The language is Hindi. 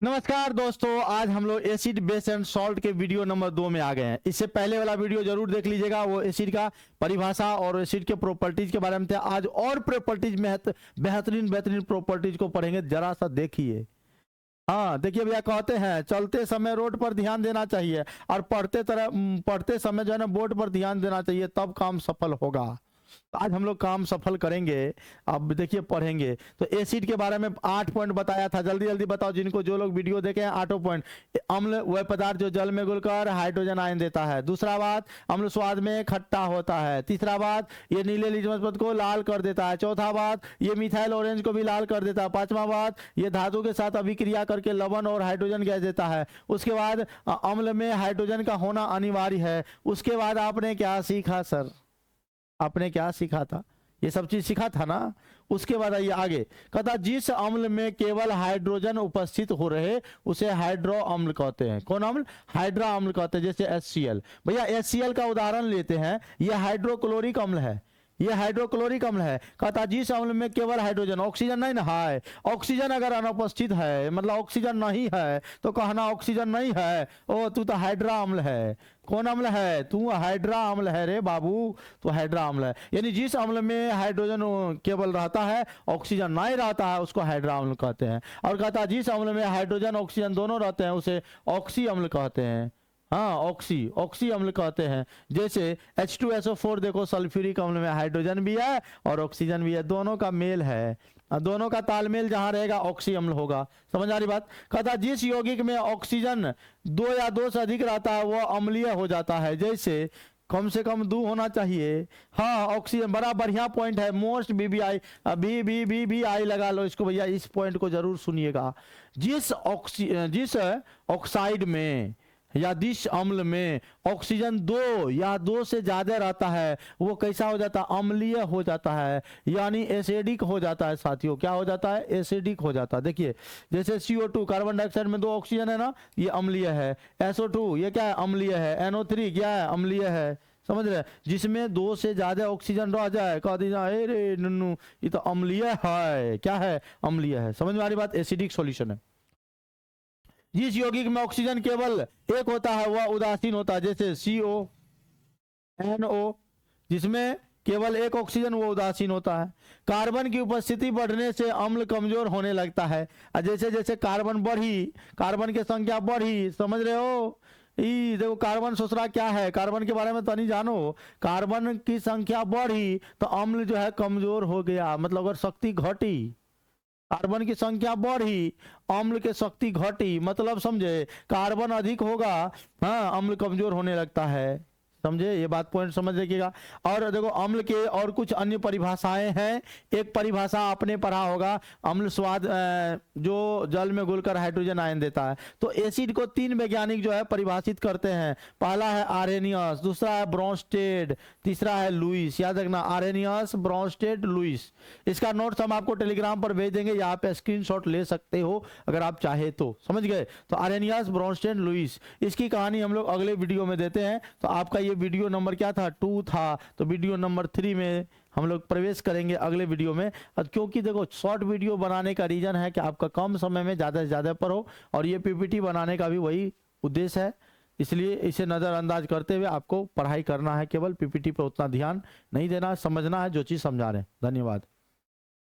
नमस्कार दोस्तों, आज हम लोग एसिड बेस एंड सॉल्ट के वीडियो नंबर 2 में आ गए हैं। इससे पहले वाला वीडियो जरूर देख लीजिएगा, वो एसिड का परिभाषा और एसिड के प्रॉपर्टीज के बारे में था। आज और प्रॉपर्टीज में बेहतरीन बेहतरीन प्रॉपर्टीज को पढ़ेंगे, जरा सा देखिए। हाँ देखिए भैया, कहते हैं चलते समय रोड पर ध्यान देना चाहिए और पढ़ते समय जो है ना बोर्ड पर ध्यान देना चाहिए, तब काम सफल होगा। तो आज हम लोग काम सफल करेंगे। अब देखिए पढ़ेंगे तो एसिड के बारे में 8 पॉइंट बताया था। जल्दी जल्दी बताओ जिनको, जो लोग वीडियो देखे हैं। 8 पॉइंट। अम्ल वह पदार्थ जो जल में घुलकर हाइड्रोजन आयन देता है। दूसरा बात, अम्ल स्वाद में खट्टा होता है। तीसरा बात, ये नीले लिटमस पद को लाल कर देता है। चौथा बात, ये मिथाइल ऑरेंज को भी लाल कर देता है। पांचवा बात, ये धातु के साथ अभिक्रिया करके लवण और हाइड्रोजन गैस देता है। उसके बाद अम्ल में हाइड्रोजन का होना अनिवार्य है। उसके बाद आपने क्या सीखा सर? आपने क्या सीखा था? ये सब चीज सीखा था ना। उसके बाद आइए आगे, कहता जिस अम्ल में केवल हाइड्रोजन उपस्थित हो रहे उसे हाइड्रो अम्ल कहते हैं। कौन अम्ल? हाइड्रा अम्ल कहते हैं। जैसे HCl। भैया HCl का उदाहरण लेते हैं, यह हाइड्रोक्लोरिक अम्ल है। ये हाइड्रोक्लोरिक अम्ल है। कहता जिस अम्ल में केवल हाइड्रोजन, ऑक्सीजन नहीं ना है। ऑक्सीजन अगर अनुपस्थित है, मतलब ऑक्सीजन नहीं है, तो कहना ऑक्सीजन नहीं है, ओ तू तो हाइड्रा अम्ल है। कौन अम्ल है? तू हाइड्रा अम्ल है रे बाबू, तो हाइड्रा अम्ल है। यानी जिस अम्ल में हाइड्रोजन केवल रहता है, ऑक्सीजन नहीं रहता है, उसको हाइड्रा अम्ल कहते हैं। और कहता जिस अम्ल में हाइड्रोजन ऑक्सीजन दोनों रहते हैं उसे ऑक्सी अम्ल कहते हैं। हाँ, ऑक्सी अम्ल कहते हैं। जैसे H2SO4 देखो, सल्फ्यूरिक अम्ल में हाइड्रोजन भी है और ऑक्सीजन भी है, दोनों का मेल है। दोनों का तालमेल जहां रहेगा ऑक्सी अम्ल होगा। समझ आ रही बात? कहता जिस यौगिक में ऑक्सीजन 2 या 2 से अधिक रहता है वह अम्लीय हो जाता है। जैसे कम से कम 2 होना चाहिए। हाँ, ऑक्सीजन बड़ा बढ़िया पॉइंट है। मोस्ट BBI BBI लगा लो इसको भैया, इस पॉइंट को जरूर सुनिएगा। जिस ऑक्साइड में या जिस अम्ल में ऑक्सीजन 2 या 2 से ज्यादा रहता है वो कैसा हो जाता है? अम्लीय हो जाता है, यानी एसिडिक हो जाता है। साथियों क्या हो जाता है? एसिडिक हो जाता है। देखिए जैसे CO2 कार्बन डाइऑक्साइड में 2 ऑक्सीजन है ना, ये अम्लीय है। SO2 ये क्या है? अम्लीय है। NO3 क्या है? अम्लीय है। समझ रहे? जिसमें 2 से ज्यादा ऑक्सीजन रह जाए कह दीजिए अरे नन्नू ये तो अम्लीय है। क्या है? अम्लीय है। समझ में आ रही बात? एसिडिक सॉल्यूशन है। जिस यौगिक में ऑक्सीजन केवल एक होता है वह उदासीन होता है। जैसे CONO, जिसमें केवल एक ऑक्सीजन, वो उदासीन होता है। कार्बन की उपस्थिति बढ़ने से अम्ल कमजोर होने लगता है। जैसे जैसे कार्बन बढ़ी, कार्बन की संख्या बढ़ी, समझ रहे हो? देखो कार्बन सोचरा क्या है, कार्बन के बारे में तो नहीं जानो। कार्बन की संख्या बढ़ी तो अम्ल जो है कमजोर हो गया, मतलब अगर शक्ति घटी। कार्बन की संख्या बढ़ी, अम्ल की शक्ति घटी, मतलब समझे? कार्बन अधिक होगा, हाँ, अम्ल कमजोर होने लगता है। समझे? ये बात पॉइंट समझ रखिएगा। और देखो अम्ल के और कुछ अन्य परिभाषाएं हैं। एक परिभाषा आपने पढ़ा होगा, अम्ल स्वाद जो जल में घुलकर हाइड्रोजन आयन देता है। तो एसिड को 3 वैज्ञानिक जो है परिभाषित करते हैं। पहला है आरेनियस, दूसरा है ब्रोंस्टेड, तीसरा है लुईस। याद रखना, आरेनियस, ब्रोंस्टेड, लुईस। इसका नोट्स हम आपको टेलीग्राम पर भेज देंगे, यहाँ पे स्क्रीनशॉट ले सकते हो अगर आप चाहे तो। समझ गए? तो आरेनियस, ब्रोंस्टेड, लुईस, इसकी कहानी हम लोग अगले वीडियो में देते हैं। तो आपका ये वीडियो नंबर क्या था? 2 था। तो वीडियो नंबर 3 में हम लोग प्रवेश करेंगे अगले वीडियो में। क्योंकि देखो शॉर्ट वीडियो बनाने का रीजन है कि आपका कम समय में ज़्यादा से ज़्यादा पढ़ो, और ये PPT बनाने का भी वही उद्देश्य है। इसलिए इसे नज़रअंदाज करते हुए आपको पढ़ाई करना है, केवल PPT पर उतना ध्यान नहीं देना, समझना है जो चीज़ समझा रहे हैं। धन्यवाद।